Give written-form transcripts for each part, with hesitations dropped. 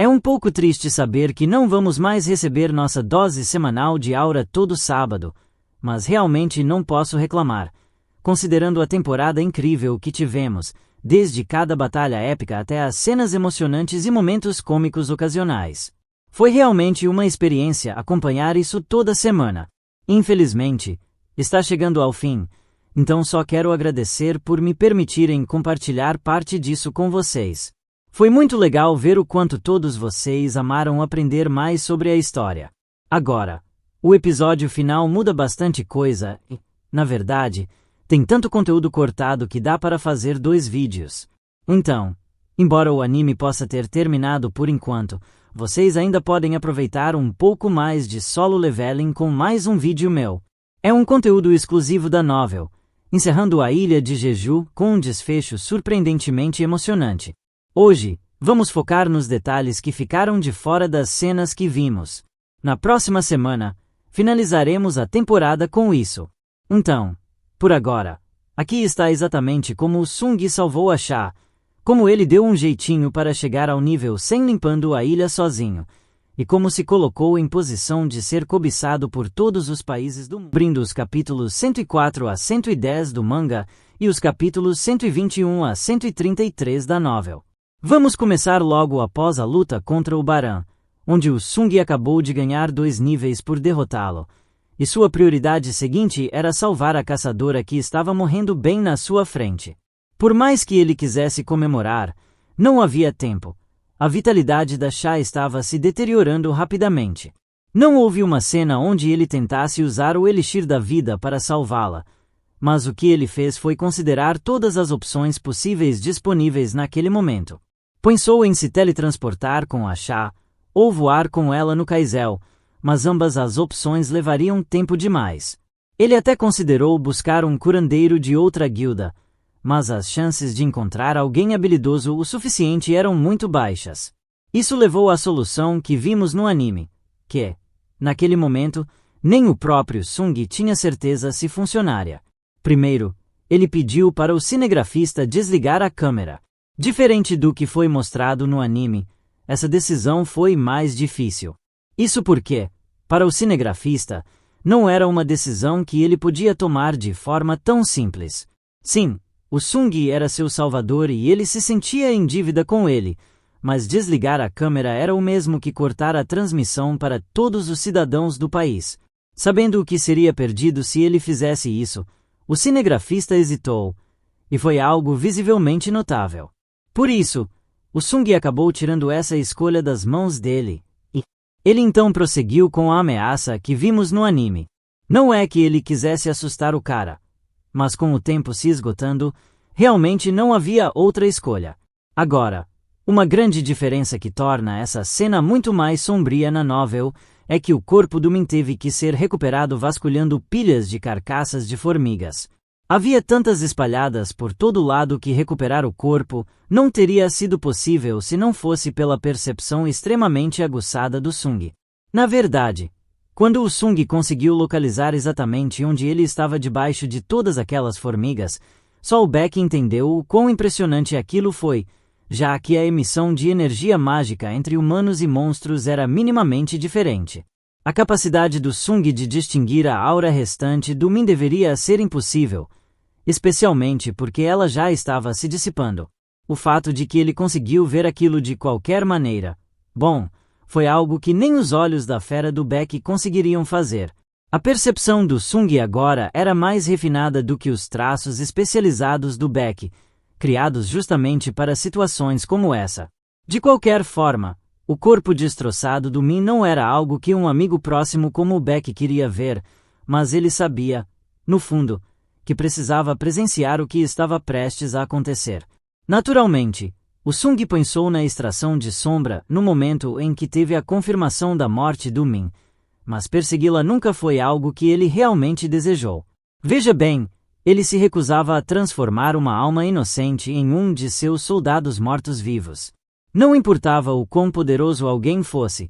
É um pouco triste saber que não vamos mais receber nossa dose semanal de aura todo sábado, mas realmente não posso reclamar, considerando a temporada incrível que tivemos, desde cada batalha épica até as cenas emocionantes e momentos cômicos ocasionais. Foi realmente uma experiência acompanhar isso toda semana. Infelizmente, está chegando ao fim, então só quero agradecer por me permitirem compartilhar parte disso com vocês. Foi muito legal ver o quanto todos vocês amaram aprender mais sobre a história. Agora, o episódio final muda bastante coisa e, na verdade, tem tanto conteúdo cortado que dá para fazer 2 vídeos. Então, embora o anime possa ter terminado por enquanto, vocês ainda podem aproveitar um pouco mais de solo leveling com mais um vídeo meu. É um conteúdo exclusivo da novel, encerrando a Ilha de Jeju com um desfecho surpreendentemente emocionante. Hoje, vamos focar nos detalhes que ficaram de fora das cenas que vimos. Na próxima semana, finalizaremos a temporada com isso. Então, por agora, aqui está exatamente como o Sung salvou a Cha, como ele deu um jeitinho para chegar ao nível 100 limpando a ilha sozinho, e como se colocou em posição de ser cobiçado por todos os países do mundo, abrindo os capítulos 104 a 110 do manga e os capítulos 121 a 133 da novel. Vamos começar logo após a luta contra o Baran, onde o Sung acabou de ganhar 2 níveis por derrotá-lo, e sua prioridade seguinte era salvar a caçadora que estava morrendo bem na sua frente. Por mais que ele quisesse comemorar, não havia tempo. A vitalidade da Cha estava se deteriorando rapidamente. Não houve uma cena onde ele tentasse usar o Elixir da Vida para salvá-la, mas o que ele fez foi considerar todas as opções possíveis disponíveis naquele momento. Pensou em se teletransportar com a Cha, ou voar com ela no Kaizel, mas ambas as opções levariam tempo demais. Ele até considerou buscar um curandeiro de outra guilda, mas as chances de encontrar alguém habilidoso o suficiente eram muito baixas. Isso levou à solução que vimos no anime, que, naquele momento, nem o próprio Sung tinha certeza se funcionaria. Primeiro, ele pediu para o cinegrafista desligar a câmera. Diferente do que foi mostrado no anime, essa decisão foi mais difícil. Isso porque, para o cinegrafista, não era uma decisão que ele podia tomar de forma tão simples. Sim, o Sung era seu salvador e ele se sentia em dívida com ele, mas desligar a câmera era o mesmo que cortar a transmissão para todos os cidadãos do país. Sabendo o que seria perdido se ele fizesse isso, o cinegrafista hesitou, e foi algo visivelmente notável. Por isso, o Sung acabou tirando essa escolha das mãos dele, e ele então prosseguiu com a ameaça que vimos no anime. Não é que ele quisesse assustar o cara, mas com o tempo se esgotando, realmente não havia outra escolha. Agora, uma grande diferença que torna essa cena muito mais sombria na novel é que o corpo do Min teve que ser recuperado vasculhando pilhas de carcaças de formigas. Havia tantas espalhadas por todo lado que recuperar o corpo não teria sido possível se não fosse pela percepção extremamente aguçada do Sung. Na verdade, quando o Sung conseguiu localizar exatamente onde ele estava debaixo de todas aquelas formigas, só o Beck entendeu o quão impressionante aquilo foi, já que a emissão de energia mágica entre humanos e monstros era minimamente diferente. A capacidade do Sung de distinguir a aura restante do Min deveria ser impossível, especialmente porque ela já estava se dissipando. O fato de que ele conseguiu ver aquilo de qualquer maneira, bom, foi algo que nem os olhos da fera do Beck conseguiriam fazer. A percepção do Sung agora era mais refinada do que os traços especializados do Beck, criados justamente para situações como essa. De qualquer forma, o corpo destroçado do Min não era algo que um amigo próximo como o Beck queria ver, mas ele sabia, no fundo, que precisava presenciar o que estava prestes a acontecer. Naturalmente, o Sung pensou na extração de sombra no momento em que teve a confirmação da morte do Min, mas persegui-la nunca foi algo que ele realmente desejou. Veja bem, ele se recusava a transformar uma alma inocente em um de seus soldados mortos-vivos. Não importava o quão poderoso alguém fosse,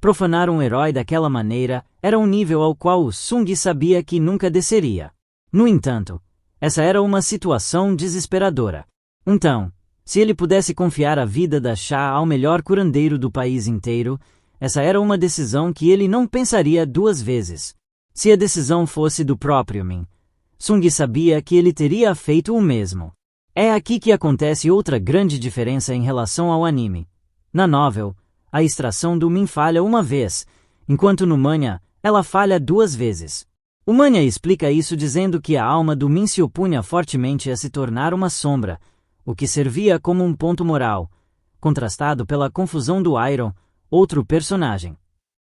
profanar um herói daquela maneira era um nível ao qual o Sung sabia que nunca desceria. No entanto, essa era uma situação desesperadora. Então, Se ele pudesse confiar a vida da chá ao melhor curandeiro do país inteiro, essa era uma decisão que ele não pensaria duas vezes. Se a decisão fosse do próprio Min, Sung sabia que ele teria feito o mesmo. É aqui que acontece outra grande diferença em relação ao anime. Na novel, a extração do Min falha uma vez, enquanto no manga, ela falha duas vezes. O manga explica isso dizendo que a alma do Min se opunha fortemente a se tornar uma sombra, o que servia como um ponto moral, contrastado pela confusão do Iron, outro personagem.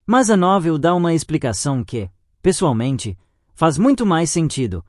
Mas a novel dá uma explicação que, pessoalmente, faz muito mais sentido.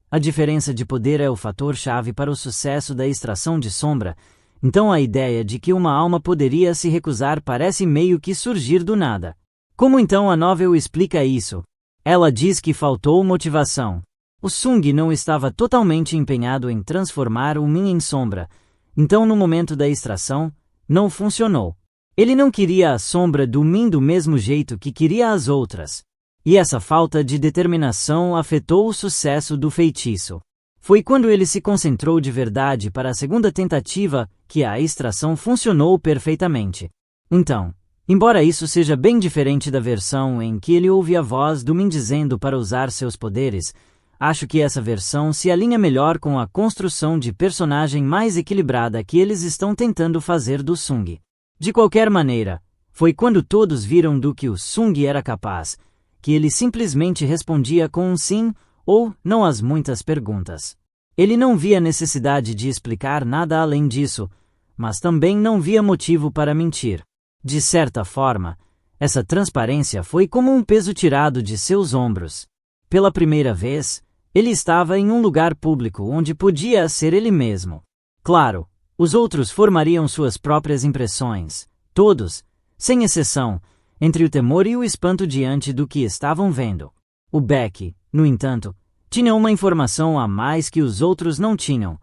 A diferença de poder é o fator-chave para o sucesso da extração de sombra, então a ideia de que uma alma poderia se recusar parece meio que surgir do nada. Como então a novel explica isso? Ela diz que faltou motivação. O Sung não estava totalmente empenhado em transformar o Min em sombra, então no momento da extração, não funcionou. Ele não queria a sombra do Min do mesmo jeito que queria as outras. E essa falta de determinação afetou o sucesso do feitiço. Foi quando ele se concentrou de verdade para a segunda tentativa que a extração funcionou perfeitamente. Então, embora isso seja bem diferente da versão em que ele ouve a voz do Min dizendo para usar seus poderes, acho que essa versão se alinha melhor com a construção de personagem mais equilibrada que eles estão tentando fazer do Sung. De qualquer maneira, foi quando todos viram do que o Sung era capaz, que ele simplesmente respondia com um sim ou não às muitas perguntas. Ele não via necessidade de explicar nada além disso, mas também não via motivo para mentir. De certa forma, essa transparência foi como um peso tirado de seus ombros. Pela primeira vez, ele estava em um lugar público onde podia ser ele mesmo. Claro, os outros formariam suas próprias impressões, todos, sem exceção, entre o temor e o espanto diante do que estavam vendo. O Beck, no entanto, tinha uma informação a mais que os outros não tinham.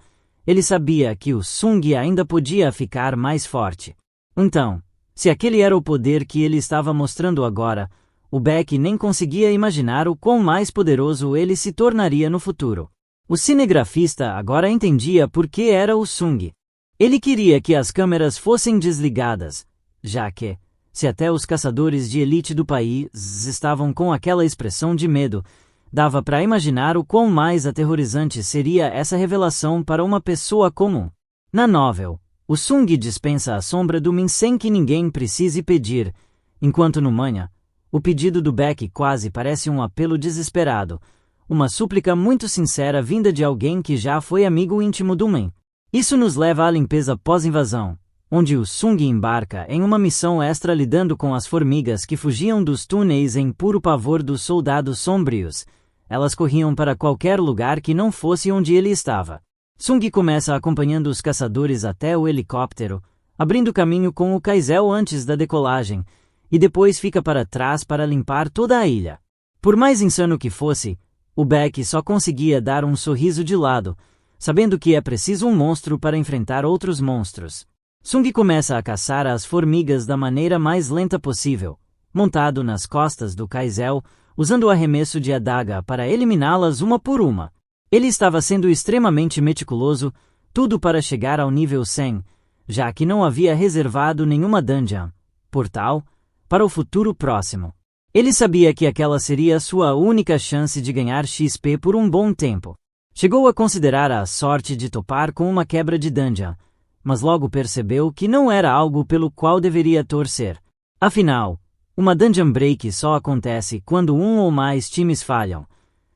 Ele sabia que o Sung ainda podia ficar mais forte. Então, se aquele era o poder que ele estava mostrando agora, o Beck nem conseguia imaginar o quão mais poderoso ele se tornaria no futuro. O cinegrafista agora entendia por que era o Sung. Ele queria que as câmeras fossem desligadas, já que, se até os caçadores de elite do país estavam com aquela expressão de medo, dava para imaginar o quão mais aterrorizante seria essa revelação para uma pessoa comum. Na novel, o Sung dispensa a sombra do Min sem que ninguém precise pedir, enquanto no manga, o pedido do Beck quase parece um apelo desesperado, uma súplica muito sincera vinda de alguém que já foi amigo íntimo do Min. Isso nos leva à limpeza pós-invasão, onde o Sung embarca em uma missão extra lidando com as formigas que fugiam dos túneis em puro pavor dos soldados sombrios. Elas corriam para qualquer lugar que não fosse onde ele estava. Sung começa acompanhando os caçadores até o helicóptero, abrindo caminho com o Kaizel antes da decolagem, e depois fica para trás para limpar toda a ilha. Por mais insano que fosse, o Beck só conseguia dar um sorriso de lado, sabendo que é preciso um monstro para enfrentar outros monstros. Sung começa a caçar as formigas da maneira mais lenta possível, montado nas costas do Kaizel, usando o arremesso de adaga para eliminá-las uma por uma. Ele estava sendo extremamente meticuloso, tudo para chegar ao nível 100, já que não havia reservado nenhuma dungeon, portal, para o futuro próximo. Ele sabia que aquela seria sua única chance de ganhar XP por um bom tempo. Chegou a considerar a sorte de topar com uma quebra de dungeon, mas logo percebeu que não era algo pelo qual deveria torcer. Afinal, uma dungeon break só acontece quando um ou mais times falham.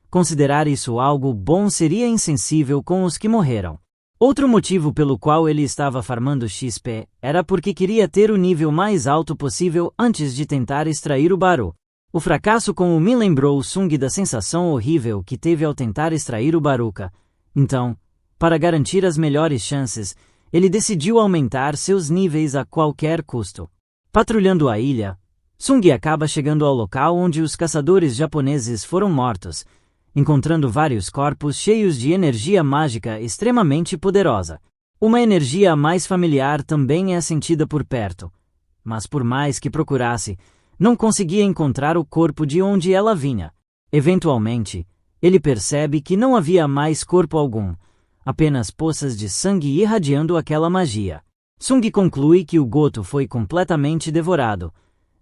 Considerar isso algo bom seria insensível com os que morreram. Outro motivo pelo qual ele estava farmando XP era porque queria ter o nível mais alto possível antes de tentar extrair o Baru. O fracasso com o Min lembrou o Sung da sensação horrível que teve ao tentar extrair o Baruka. Então, para garantir as melhores chances, ele decidiu aumentar seus níveis a qualquer custo. Patrulhando a ilha, Sung acaba chegando ao local onde os caçadores japoneses foram mortos, encontrando vários corpos cheios de energia mágica extremamente poderosa. Uma energia mais familiar também é sentida por perto, mas por mais que procurasse, não conseguia encontrar o corpo de onde ela vinha. Eventualmente, ele percebe que não havia mais corpo algum, apenas poças de sangue irradiando aquela magia. Sung conclui que o Goto foi completamente devorado.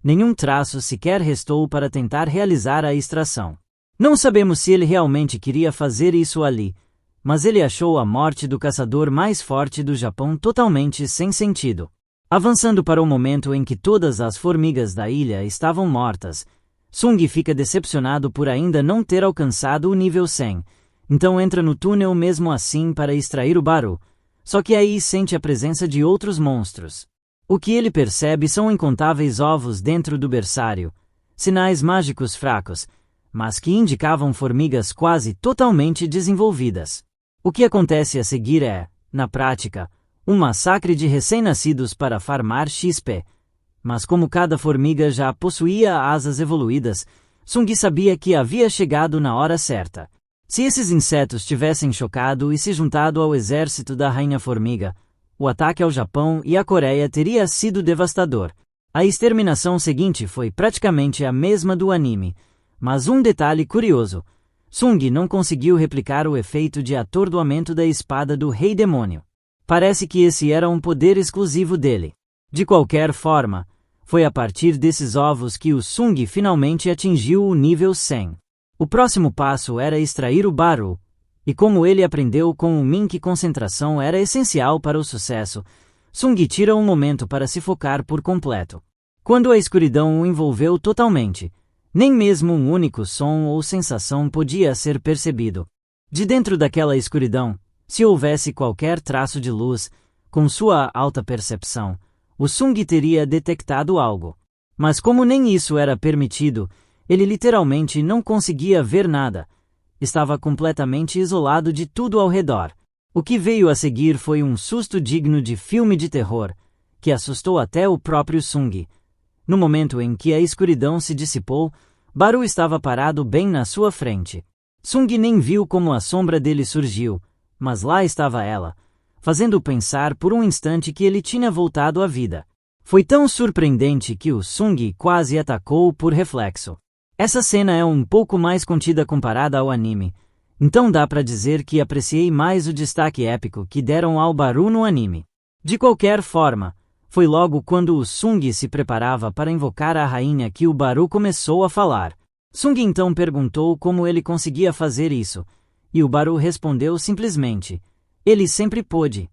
Nenhum traço sequer restou para tentar realizar a extração. Não sabemos se ele realmente queria fazer isso ali, mas ele achou a morte do caçador mais forte do Japão totalmente sem sentido. Avançando para o momento em que todas as formigas da ilha estavam mortas, Sung fica decepcionado por ainda não ter alcançado o nível 100, então entra no túnel mesmo assim para extrair o Baru, só que aí sente a presença de outros monstros. O que ele percebe são incontáveis ovos dentro do berçário, sinais mágicos fracos, mas que indicavam formigas quase totalmente desenvolvidas. O que acontece a seguir é, na prática, um massacre de recém-nascidos para farmar XP. Mas como cada formiga já possuía asas evoluídas, Sung sabia que havia chegado na hora certa. Se esses insetos tivessem chocado e se juntado ao exército da Rainha Formiga, o ataque ao Japão e à Coreia teria sido devastador. A exterminação seguinte foi praticamente a mesma do anime, mas um detalhe curioso: Sung não conseguiu replicar o efeito de atordoamento da espada do Rei Demônio. Parece que esse era um poder exclusivo dele. De qualquer forma, foi a partir desses ovos que o Sung finalmente atingiu o nível 100. O próximo passo era extrair o Baru, e como ele aprendeu com o Min que concentração era essencial para o sucesso, Sung tira um momento para se focar por completo. Quando a escuridão o envolveu totalmente, nem mesmo um único som ou sensação podia ser percebido. De dentro daquela escuridão, se houvesse qualquer traço de luz, com sua alta percepção, o Sung teria detectado algo. Mas como nem isso era permitido, ele literalmente não conseguia ver nada. Estava completamente isolado de tudo ao redor. O que veio a seguir foi um susto digno de filme de terror, que assustou até o próprio Sung. No momento em que a escuridão se dissipou, Baru estava parado bem na sua frente. Sung nem viu como a sombra dele surgiu, mas lá estava ela, fazendo-o pensar por um instante que ele tinha voltado à vida. Foi tão surpreendente que o Sung quase atacou por reflexo. Essa cena é um pouco mais contida comparada ao anime, então dá pra dizer que apreciei mais o destaque épico que deram ao Baru no anime. De qualquer forma, foi logo quando o Sung se preparava para invocar a rainha que o Baru começou a falar. Sung então perguntou como ele conseguia fazer isso, e o Baru respondeu simplesmente: ele sempre pôde.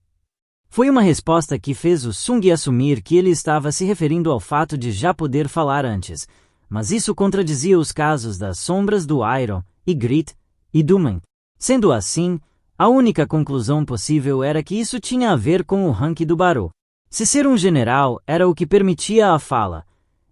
Foi uma resposta que fez o Sung assumir que ele estava se referindo ao fato de já poder falar antes, mas isso contradizia os casos das sombras do Iron, e Grit, e Duman. Sendo assim, a única conclusão possível era que isso tinha a ver com o rank do Baru. Se ser um general era o que permitia a fala,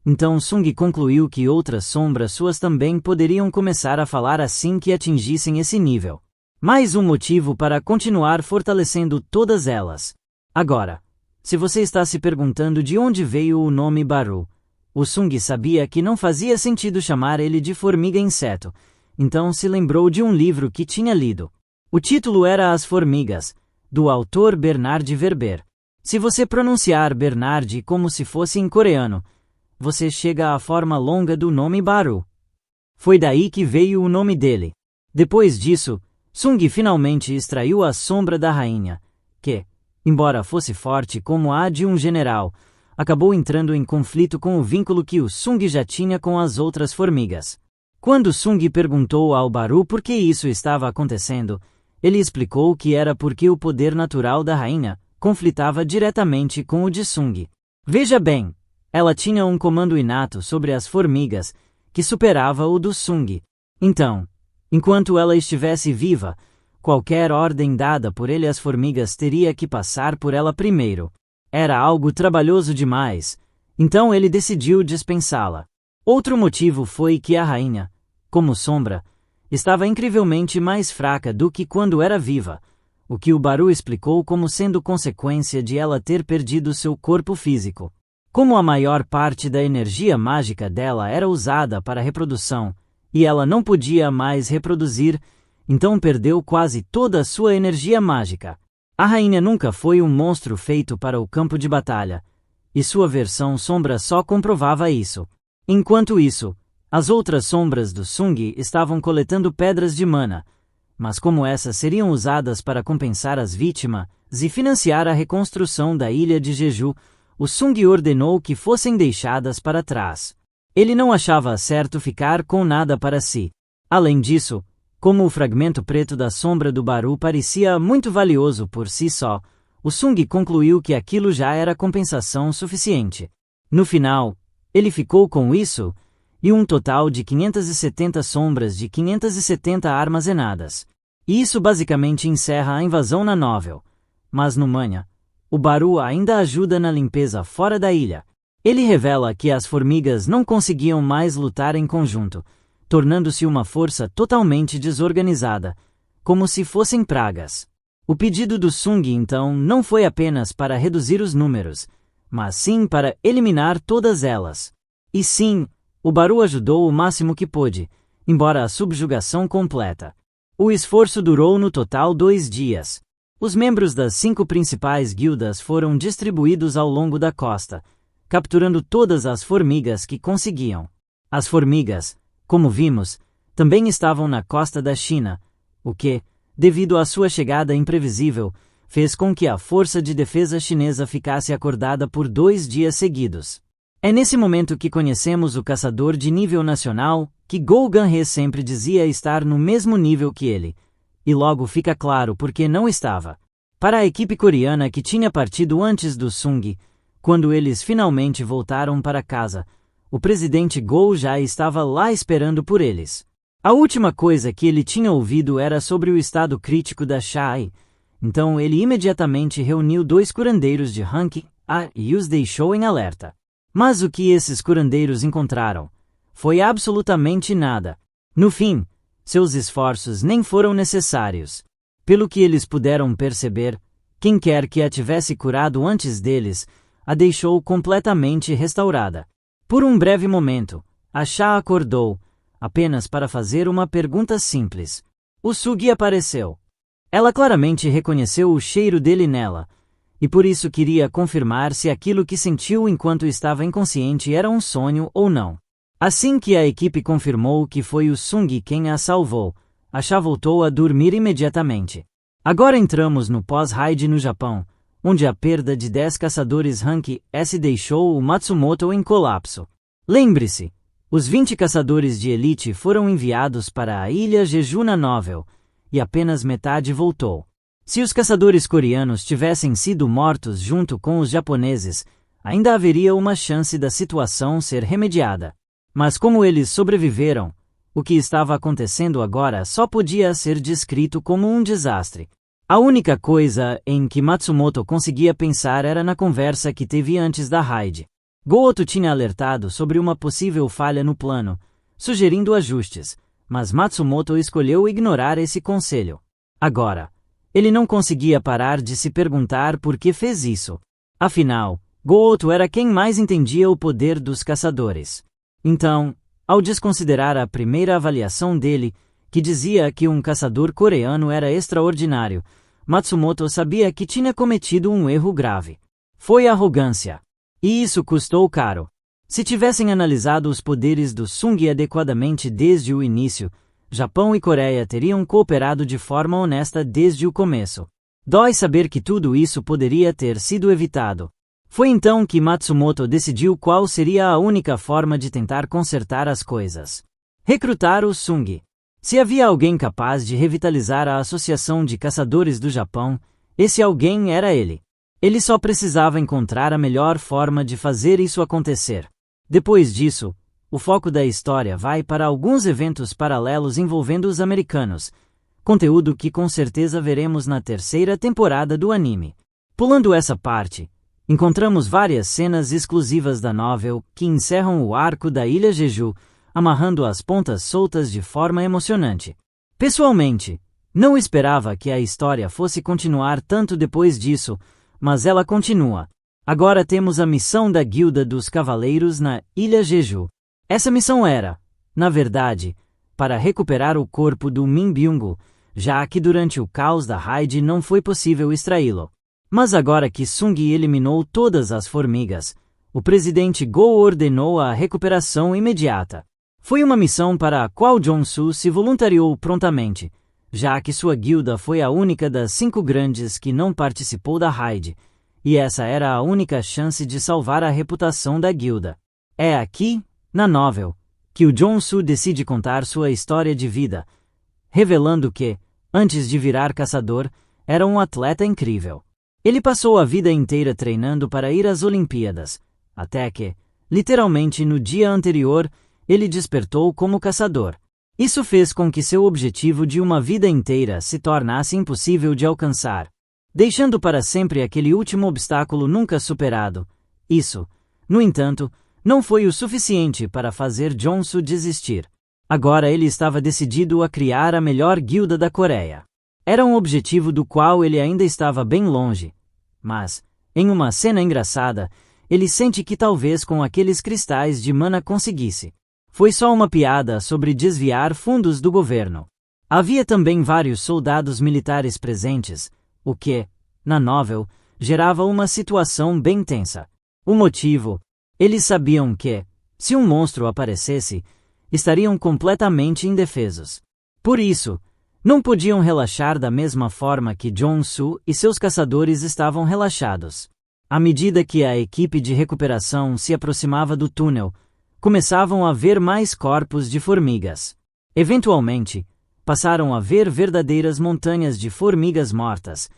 então Sung concluiu que outras sombras suas também poderiam começar a falar assim que atingissem esse nível. Mais um motivo para continuar fortalecendo todas elas. Agora, se você está se perguntando de onde veio o nome Baru, o Sung sabia que não fazia sentido chamar ele de formiga-inseto, então se lembrou de um livro que tinha lido. O título era As Formigas, do autor Bernard Werber. Se você pronunciar Bernard como se fosse em coreano, você chega à forma longa do nome Baru. Foi daí que veio o nome dele. Depois disso, Sung finalmente extraiu a sombra da rainha, que, embora fosse forte como a de um general, acabou entrando em conflito com o vínculo que o Sung já tinha com as outras formigas. Quando Sung perguntou ao Baru por que isso estava acontecendo, ele explicou que era porque o poder natural da rainha conflitava diretamente com o de Sung. Veja bem, ela tinha um comando inato sobre as formigas, que superava o do Sung. Então, enquanto ela estivesse viva, qualquer ordem dada por ele às formigas teria que passar por ela primeiro. Era algo trabalhoso demais, então ele decidiu dispensá-la. Outro motivo foi que a rainha, como sombra, estava incrivelmente mais fraca do que quando era viva, o que o Baru explicou como sendo consequência de ela ter perdido seu corpo físico. Como a maior parte da energia mágica dela era usada para a reprodução, e ela não podia mais reproduzir, então perdeu quase toda a sua energia mágica. A rainha nunca foi um monstro feito para o campo de batalha, e sua versão sombra só comprovava isso. Enquanto isso, as outras sombras do Sung estavam coletando pedras de mana, mas como essas seriam usadas para compensar as vítimas e financiar a reconstrução da ilha de Jeju, o Sung ordenou que fossem deixadas para trás. Ele não achava certo ficar com nada para si. Além disso, como o fragmento preto da sombra do Baru parecia muito valioso por si só, o Sung concluiu que aquilo já era compensação suficiente. No final, ele ficou com isso e um total de 570 sombras de 570 armazenadas. E isso basicamente encerra a invasão na novel. Mas no manhwa, o Baru ainda ajuda na limpeza fora da ilha. Ele revela que as formigas não conseguiam mais lutar em conjunto, tornando-se uma força totalmente desorganizada, como se fossem pragas. O pedido do Sung então não foi apenas para reduzir os números, mas sim para eliminar todas elas. E sim, o Baru ajudou o máximo que pôde, embora a subjugação completa. O esforço durou no total 2 dias. Os membros das 5 principais guildas foram distribuídos ao longo da costa, capturando todas as formigas que conseguiam. As formigas, como vimos, também estavam na costa da China, o que, devido à sua chegada imprevisível, fez com que a força de defesa chinesa ficasse acordada por 2 dias seguidos. É nesse momento que conhecemos o caçador de nível nacional, que Go Gan-hye sempre dizia estar no mesmo nível que ele, e logo fica claro por que não estava. Para a equipe coreana que tinha partido antes do Sung, quando eles finalmente voltaram para casa, o presidente Go já estava lá esperando por eles. A última coisa que ele tinha ouvido era sobre o estado crítico da Shai, então ele imediatamente reuniu 2 curandeiros de rank A e os deixou em alerta. Mas o que esses curandeiros encontraram? Foi absolutamente nada. No fim, seus esforços nem foram necessários. Pelo que eles puderam perceber, quem quer que a tivesse curado antes deles, a deixou completamente restaurada. Por um breve momento, a Sha acordou, apenas para fazer uma pergunta simples. O Sugi apareceu. Ela claramente reconheceu o cheiro dele nela, e por isso queria confirmar se aquilo que sentiu enquanto estava inconsciente era um sonho ou não. Assim que a equipe confirmou que foi o Sung quem a salvou, a Sha voltou a dormir imediatamente. Agora entramos no pós-raid no Japão, onde a perda de 10 caçadores Rank S deixou o Matsumoto em colapso. Lembre-se, os 20 caçadores de elite foram enviados para a ilha Jeju na novel, e apenas metade voltou. Se os caçadores coreanos tivessem sido mortos junto com os japoneses, ainda haveria uma chance da situação ser remediada. Mas como eles sobreviveram, o que estava acontecendo agora só podia ser descrito como um desastre. A única coisa em que Matsumoto conseguia pensar era na conversa que teve antes da raid. Go-Oto tinha alertado sobre uma possível falha no plano, sugerindo ajustes, mas Matsumoto escolheu ignorar esse conselho. Agora, ele não conseguia parar de se perguntar por que fez isso. Afinal, Go-Oto era quem mais entendia o poder dos caçadores. Então, ao desconsiderar a primeira avaliação dele, que dizia que um caçador coreano era extraordinário, Matsumoto sabia que tinha cometido um erro grave. Foi arrogância. E isso custou caro. Se tivessem analisado os poderes do Sung adequadamente desde o início, Japão e Coreia teriam cooperado de forma honesta desde o começo. Dói saber que tudo isso poderia ter sido evitado. Foi então que Matsumoto decidiu qual seria a única forma de tentar consertar as coisas. Recrutar o Sung. Se havia alguém capaz de revitalizar a Associação de Caçadores do Japão, esse alguém era ele. Ele só precisava encontrar a melhor forma de fazer isso acontecer. Depois disso, o foco da história vai para alguns eventos paralelos envolvendo os americanos, conteúdo que com certeza veremos na 3ª temporada do anime. Pulando essa parte, encontramos várias cenas exclusivas da novel que encerram o arco da Ilha Jeju, amarrando as pontas soltas de forma emocionante. Pessoalmente, não esperava que a história fosse continuar tanto depois disso, mas ela continua. Agora temos a missão da Guilda dos Cavaleiros na Ilha Jeju. Essa missão era, na verdade, para recuperar o corpo do Min Byung-gu, já que durante o caos da raid não foi possível extraí-lo. Mas agora que Sung eliminou todas as formigas, o presidente Go ordenou a recuperação imediata. Foi uma missão para a qual Jong-soo se voluntariou prontamente, já que sua guilda foi a única das 5 grandes que não participou da raid, e essa era a única chance de salvar a reputação da guilda. É aqui, na novel, que o Jong-soo decide contar sua história de vida, revelando que, antes de virar caçador, era um atleta incrível. Ele passou a vida inteira treinando para ir às Olimpíadas, até que, literalmente no dia anterior, ele despertou como caçador. Isso fez com que seu objetivo de uma vida inteira se tornasse impossível de alcançar, deixando para sempre aquele último obstáculo nunca superado. Isso, no entanto, não foi o suficiente para fazer Jong-soo desistir. Agora ele estava decidido a criar a melhor guilda da Coreia. Era um objetivo do qual ele ainda estava bem longe. Mas, em uma cena engraçada, ele sente que talvez com aqueles cristais de mana conseguisse. Foi só uma piada sobre desviar fundos do governo. Havia também vários soldados militares presentes, o que, na novel, gerava uma situação bem tensa. O motivo? Eles sabiam que, se um monstro aparecesse, estariam completamente indefesos. Por isso, não podiam relaxar da mesma forma que Jong-soo e seus caçadores estavam relaxados. À medida que a equipe de recuperação se aproximava do túnel, começavam a ver mais corpos de formigas. Eventualmente, passaram a ver verdadeiras montanhas de formigas mortas,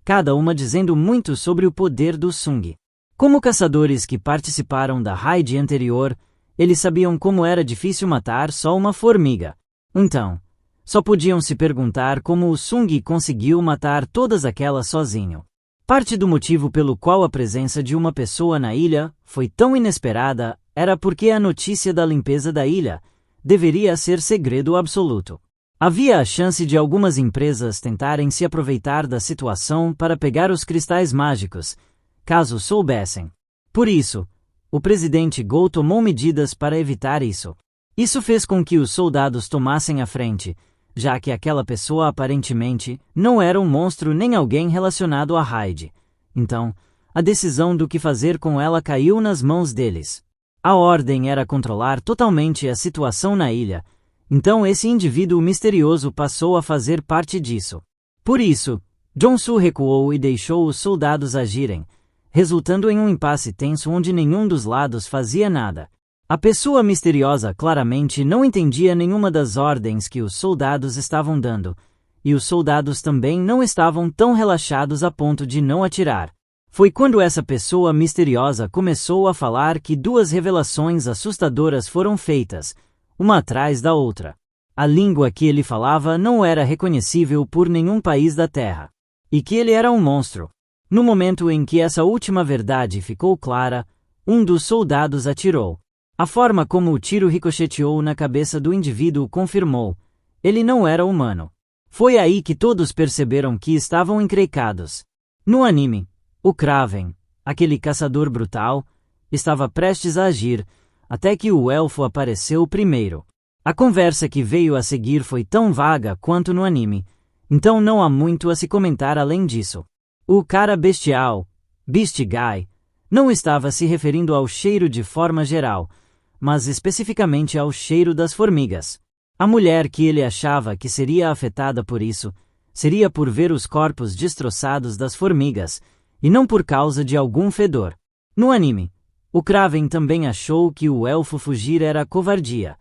cada uma dizendo muito sobre o poder do Sung. Como caçadores que participaram da raid anterior, eles sabiam como era difícil matar só uma formiga. Então, só podiam se perguntar como o Sung conseguiu matar todas aquelas sozinho. Parte do motivo pelo qual a presença de uma pessoa na ilha foi tão inesperada era porque a notícia da limpeza da ilha deveria ser segredo absoluto. Havia a chance de algumas empresas tentarem se aproveitar da situação para pegar os cristais mágicos, caso soubessem. Por isso, o presidente Go tomou medidas para evitar isso. Isso fez com que os soldados tomassem a frente, já que aquela pessoa aparentemente não era um monstro nem alguém relacionado à raid. Então, a decisão do que fazer com ela caiu nas mãos deles. A ordem era controlar totalmente a situação na ilha, então esse indivíduo misterioso passou a fazer parte disso. Por isso, Jong-soo recuou e deixou os soldados agirem, resultando em um impasse tenso onde nenhum dos lados fazia nada. A pessoa misteriosa claramente não entendia nenhuma das ordens que os soldados estavam dando, e os soldados também não estavam tão relaxados a ponto de não atirar. Foi quando essa pessoa misteriosa começou a falar que 2 revelações assustadoras foram feitas, uma atrás da outra. A língua que ele falava não era reconhecível por nenhum país da Terra, e que ele era um monstro. No momento em que essa última verdade ficou clara, um dos soldados atirou. A forma como o tiro ricocheteou na cabeça do indivíduo confirmou: ele não era humano. Foi aí que todos perceberam que estavam encrencados. No anime, o Kraven, aquele caçador brutal, estava prestes a agir, até que o elfo apareceu primeiro. A conversa que veio a seguir foi tão vaga quanto no anime, então não há muito a se comentar além disso. O cara bestial, Beast Guy, não estava se referindo ao cheiro de forma geral, mas especificamente ao cheiro das formigas. A mulher que ele achava que seria afetada por isso, seria por ver os corpos destroçados das formigas, e não por causa de algum fedor. No anime, o Kraven também achou que o elfo fugir era covardia,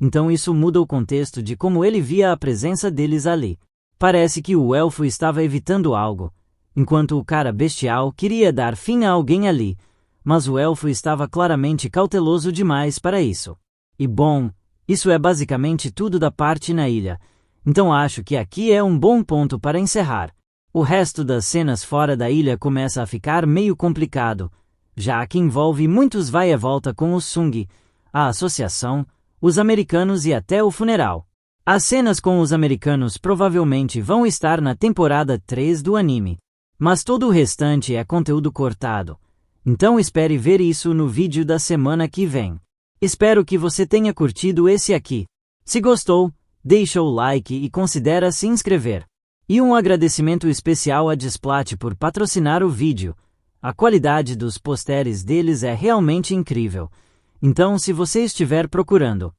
então isso muda o contexto de como ele via a presença deles ali. Parece que o elfo estava evitando algo, enquanto o cara bestial queria dar fim a alguém ali, mas o elfo estava claramente cauteloso demais para isso. E bom, isso é basicamente tudo da parte na ilha, então acho que aqui é um bom ponto para encerrar. O resto das cenas fora da ilha começa a ficar meio complicado, já que envolve muitos vai e volta com o Sung, a associação, os americanos e até o funeral. As cenas com os americanos provavelmente vão estar na temporada 3 do anime, mas todo o restante é conteúdo cortado, então espere ver isso no vídeo da semana que vem. Espero que você tenha curtido esse aqui. Se gostou, deixa o like e considera se inscrever. E um agradecimento especial a Desplat por patrocinar o vídeo. A qualidade dos posteres deles é realmente incrível. Então, se você estiver procurando